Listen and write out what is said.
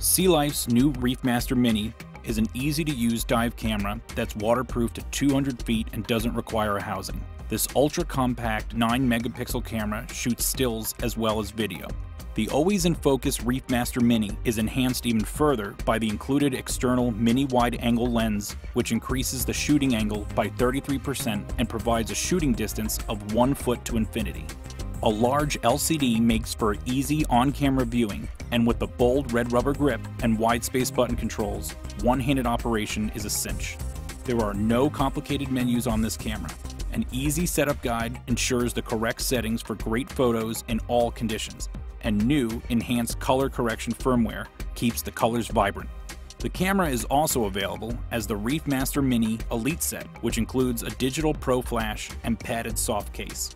Sea Life's new Reefmaster Mini is an easy-to-use dive camera that's waterproof to 200 feet and doesn't require a housing. This ultra-compact 9-megapixel camera shoots stills as well as video. The always-in-focus Reefmaster Mini is enhanced even further by the included external mini wide-angle lens, which increases the shooting angle by 33% and provides a shooting distance of 1 foot to infinity. A large LCD makes for easy on-camera viewing, and with the bold red rubber grip and wide space button controls, one-handed operation is a cinch. There are no complicated menus on this camera. An easy setup guide ensures the correct settings for great photos in all conditions, and new enhanced color correction firmware keeps the colors vibrant. The camera is also available as the Reefmaster Mini Elite Set, which includes a digital Pro Flash and padded soft case.